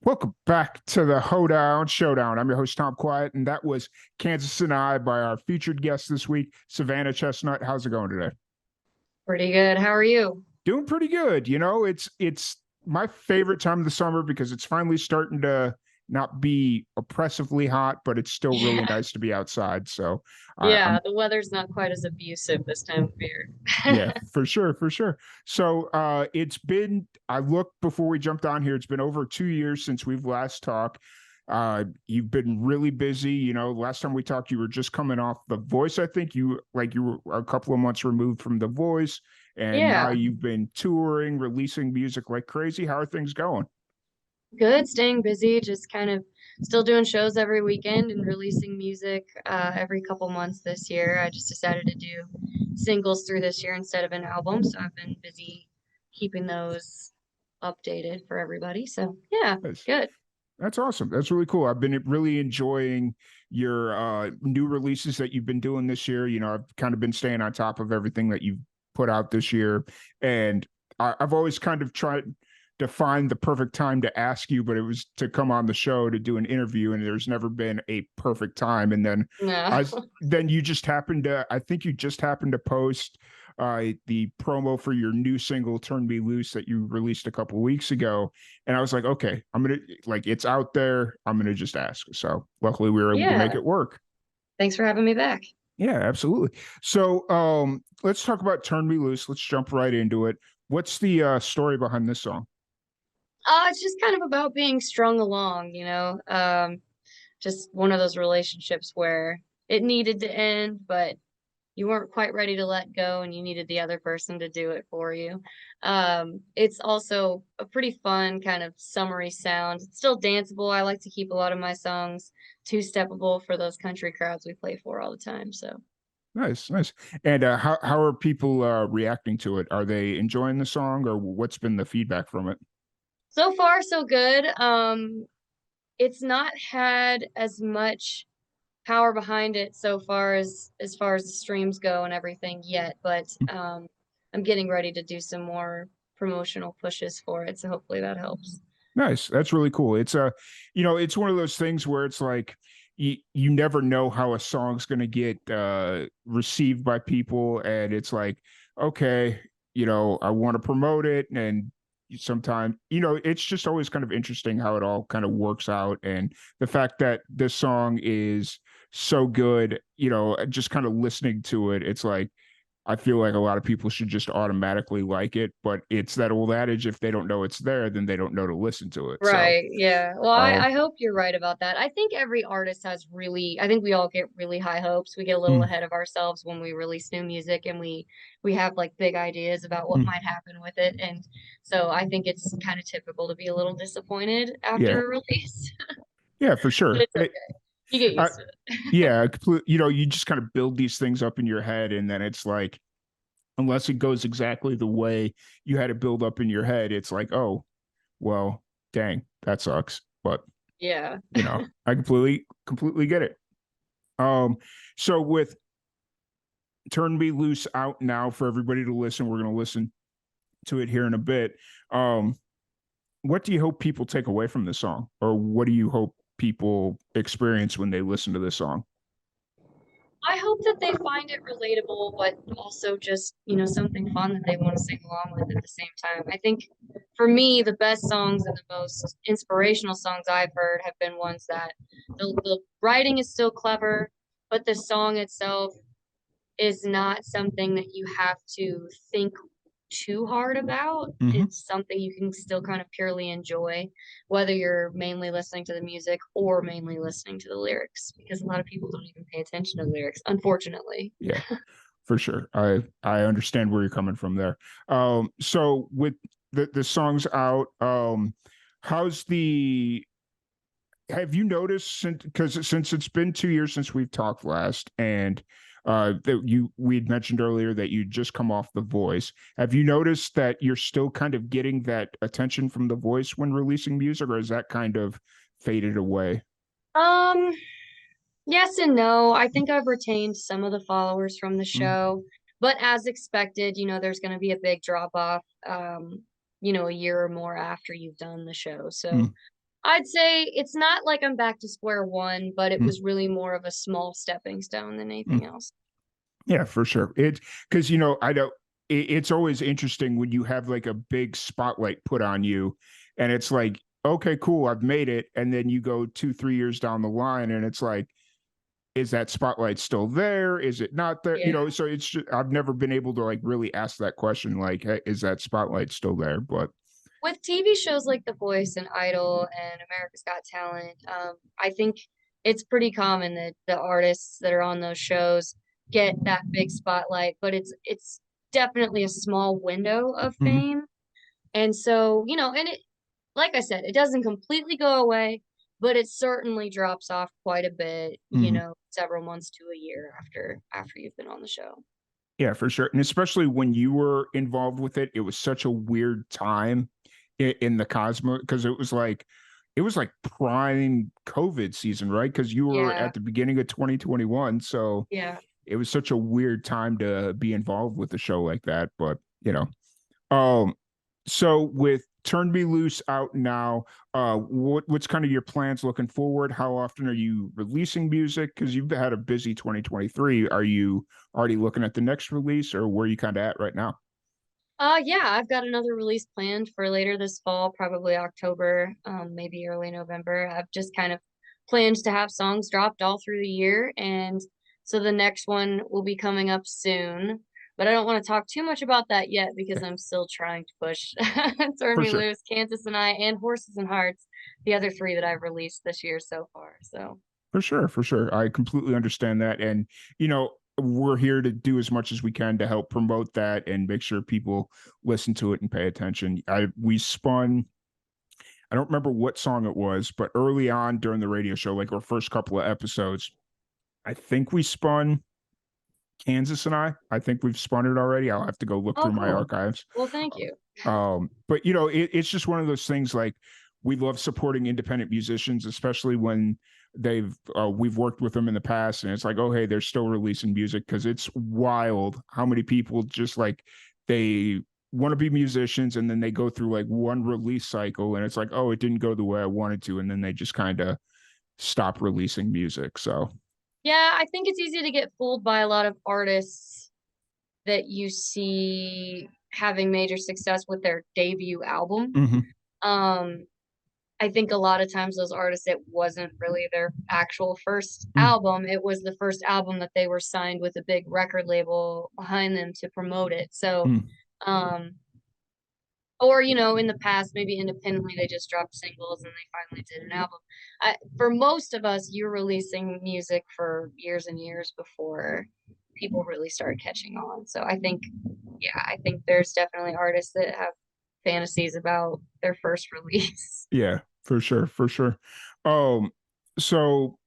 Welcome back to the Hoedown Showdown. I'm your host, Tom Quiet, and that was Kansas and I by our featured guest this week, Savanna Chestnut. How's it going today? Pretty good. How are you? Doing pretty good. It's my favorite time of the summer because it's finally starting to not be oppressively hot, but it's still really Yeah. nice to be outside. So Yeah, I'm the weather's not quite as abusive this time of year. yeah, for sure, for sure. So it's been I looked before we jumped on here, it's been over 2 years since we've last talked. You've been really busy. Last time we talked, you were just coming off The Voice. I think you were a couple of months removed from The Voice, and now Yeah, you've been touring, releasing music like crazy. How are things going? good. Staying busy, just kind of still doing shows every weekend and releasing music every couple months this year. I just decided to do singles through this year instead of an album, so I've been busy keeping those updated for everybody. So, yeah, That's good. that's awesome. That's really cool. I've been really enjoying your new releases that you've been doing this year. I've kind of been staying on top of everything that you've put out this year, and I've always kind of tried to find the perfect time to ask you, but it was to come on the show to do an interview, and there's never been a perfect time. And then No. I then you just happened to, I think you just happened to post the promo for your new single "Turn Me Loose" that you released a couple weeks ago, and I was like, okay, I'm gonna like it's out there. I'm gonna just ask. So luckily, we were able to make Yeah, it work. thanks for having me back. Yeah, absolutely. So let's talk about "Turn Me Loose." Let's jump right into it. What's the story behind this song? It's just kind of about being strung along, just one of those relationships where it needed to end, but you weren't quite ready to let go and you needed the other person to do it for you. It's also a pretty fun kind of summery sound. It's still danceable. I like to keep a lot of my songs two-steppable for those country crowds we play for all the time. So Nice, nice. And how are people reacting to it? Are they enjoying the song, or what's been the feedback from it? so far so good. It's not had as much power behind it so far as the streams go and everything yet, but I'm getting ready to do some more promotional pushes for it, so hopefully that helps. Nice. That's really cool. It's one of those things where it's like you never know how a song's going to get received by people, and it's like, okay, I want to promote it, and sometimes, it's just always kind of interesting how it all kind of works out, and the fact that this song is so good, just kind of listening to it, it's like I feel like a lot of people should just automatically like it, but it's that old adage, if they don't know it's there, then they don't know to listen to it. So, Right, yeah. Well, uh, I hope you're right about that. I think every artist has I think we all get really high hopes. We get a little mm, ahead of ourselves when we release new music and we have like big ideas about what mm, might happen with it. And so I think it's kind of typical to be a little disappointed yeah, after a release, yeah, for but sure. it's okay. You get I, used to it. yeah, you just kind of build these things up in your head, and then it's like, unless it goes exactly the way you had it build up in your head, it's like, oh, well, dang, that sucks. But Yeah. I completely get it. Um, so with "Turn Me Loose" out now for everybody to listen, we're going to listen to it here in a bit. Um, what do you hope people take away from this song, or what do you hope people experience when they listen to this song? I hope that they find it relatable, but also just, something fun that they want to sing along with at the same time. I think for me, the best songs and the most inspirational songs I've heard have been ones that the writing is still clever, but the song itself is not something that you have to think too hard about. Mm-hmm. It's something you can still kind of purely enjoy, whether you're mainly listening to the music or mainly listening to the lyrics, because a lot of people don't even pay attention to the lyrics, unfortunately. Yeah, for sure. I understand where you're coming from there. So with the songs out, how's the have you noticed, since it's been 2 years since we've talked last, and that we had mentioned earlier that you just come off The Voice, have you noticed that you're still kind of getting that attention from The Voice when releasing music, or is that kind of faded away? Um, yes and no. I think I've retained some of the followers from the Mm, show, but as expected, there's going to be a big drop off, a year or more after you've done the show. So mm. I'd say it's not like I'm back to square one, but it Mm, was really more of a small stepping stone than mm. anything else. Yeah, for sure. It's because I don't. It's always interesting when you have like a big spotlight put on you, and it's like, okay, cool, I've made it, and then you go 2, 3 years down the line, and it's like, is that spotlight still there? Is it not there? Yeah. So it's just, I've never been able to like really ask that question, like, hey, is that spotlight still there? But With TV shows like The Voice and Idol and America's Got Talent, I think it's pretty common that the artists that are on those shows get that big spotlight, but it's definitely a small window of mhm, fame. And so, and it, like I said, it doesn't completely go away, but it certainly drops off quite a bit, mhm. several months to a year after you've been on the show. Yeah, for sure. And especially when you were involved with it, it was such a weird time in the Cosmo, because it was like prime COVID season, right? Because you were Yeah, at the beginning of 2021. So yeah. it was such a weird time to be involved with a show like that. But, um, so with Turn Me Loose out now, what's kind of your plans looking forward? How often are you releasing music? Because you've had a busy 2023. Are you already looking at the next release, or where are you kind of at right now? Yeah, I've got another release planned for later this fall, probably October, maybe early November. I've just kind of planned to have songs dropped all through the year, and so the next one will be coming up soon. But I don't want to talk too much about that yet because Yeah, I'm still trying to push Turn for Me sure. Loose, Kansas and I, and Horses and Hearts, the other three that I've released this year so far. So For sure, for sure. I completely understand that. And, we're here to do as much as we can to help promote that and make sure people listen to it and pay attention. We spun, I don't remember what song it was, but early on during the radio show, like our first couple of episodes, I think we spun Kansas and I think we've spun it already. I'll have to go look oh, through my cool. archives. Well, thank you. But it's just one of those things, like, we love supporting independent musicians, especially when we've worked with them in the past, and it's like, oh, hey, they're still releasing music, because it's wild how many people just like, they want to be musicians, and then they go through like one release cycle, and it's like, oh, it didn't go the way I wanted to, and then they just kind of stop releasing music. So Yeah, I think it's easy to get fooled by a lot of artists that you see having major success with their debut album. mhm. Um, I think a lot of times those artists, it wasn't really their actual first Mm, album. It was the first album that they were signed with a big record label behind them to promote it. So, mm. um, or in the past, maybe independently they just dropped singles and they finally did an album. For most of us, you're releasing music for years and years before people really start catching on. So I think there's definitely artists that have fantasies about their first release. Yeah, for sure, for sure. um so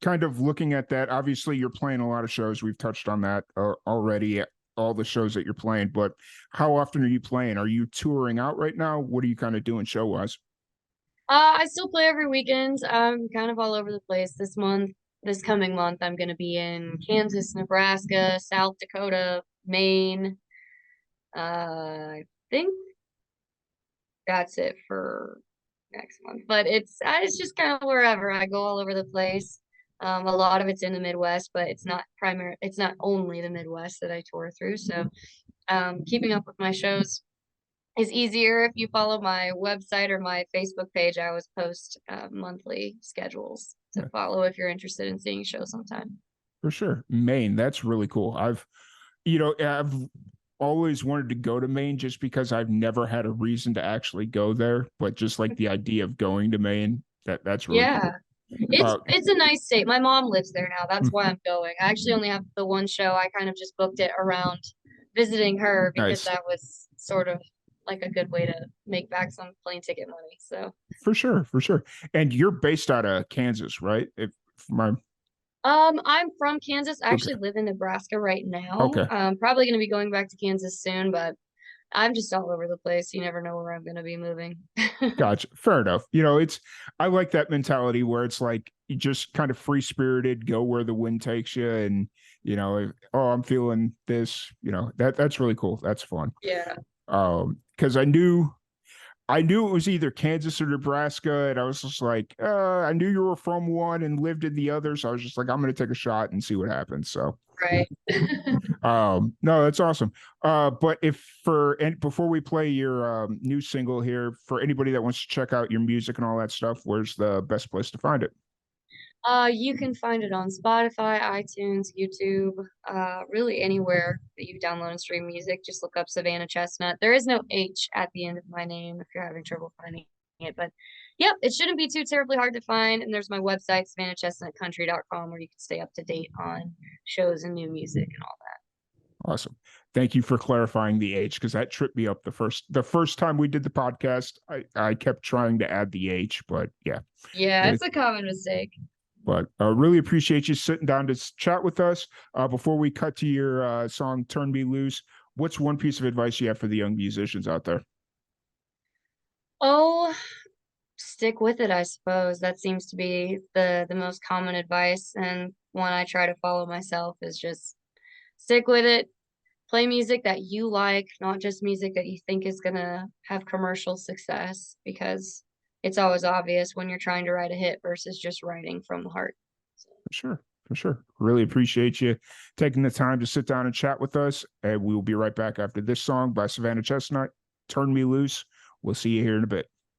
kind of looking at that, obviously you're playing a lot of shows. We've touched on that already, all the shows that you're playing. But how often are you playing? Are you touring out right now? What are you kind of doing show wise? I still play every weekend. I'm kind of all over the place this coming month, I'm going to be in Kansas, Nebraska, South Dakota, Maine. I think that's it for next month. But it's just kind of wherever I go all over the place. A lot of it's in the Midwest, but it's not only the Midwest that I tour through. So, keeping up with my shows is easier if you follow my website or my Facebook page. I always post monthly schedules to Yeah, follow if you're interested in seeing a show sometime. for sure. Maine, that's really cool. I've always wanted to go to Maine, just because I've never had a reason to actually go there. But just like the idea of going to Maine, that's really Yeah, cool. it's Uh, it's a nice state. My mom lives there now. That's mm, why I'm going. I actually only have the one show. I kind of just booked it around visiting her because nice. that was sort of like a good way to make back some plane ticket money. So, For sure, for sure. And you're based out of Kansas, right? If my I'm from Kansas. I Okay. actually live in Nebraska right now. Okay. I'm probably going to be going back to Kansas soon, but I'm just all over the place. You never know where I'm going to be moving. Gotcha. Fair enough. I like that mentality where it's like you just kind of free spirited, go where the wind takes you, and oh, I'm feeling this. That's really cool. That's fun. Yeah. Because I knew. I knew it was either Kansas or Nebraska, and I was just like, I knew you were from one and lived in the other, so I was just like, I'm going to take a shot and see what happens. So, Right. no, that's awesome. But if for and before we play your new single here, for anybody that wants to check out your music and all that stuff, where's the best place to find it? You can find it on Spotify, iTunes, YouTube, really anywhere that you download and stream music. Just look up Savanna Chestnut. There is no H at the end of my name if you're having trouble finding it. But yep, it shouldn't be too terribly hard to find. And there's my website, savannahchestnutcountry.com, where you can stay up to date on shows and new music and all that. Awesome. Thank you for clarifying the H because that tripped me up the first time we did the podcast. I kept trying to add the H, but yeah. Yeah, It, it's a common mistake. but really appreciate you sitting down to chat with us. Before we cut to your song "Turn Me Loose," what's one piece of advice you have for the young musicians out there? Oh, stick with it, I suppose. That seems to be the most common advice, and one I try to follow myself is just stick with it. Play music that you like, not just music that you think is gonna have commercial success, because it's always obvious when you're trying to write a hit versus just writing from the heart. So, For sure. For sure. Really appreciate you taking the time to sit down and chat with us. And we will be right back after this song by Savanna Chestnut, "Turn Me Loose." We'll see you here in a bit.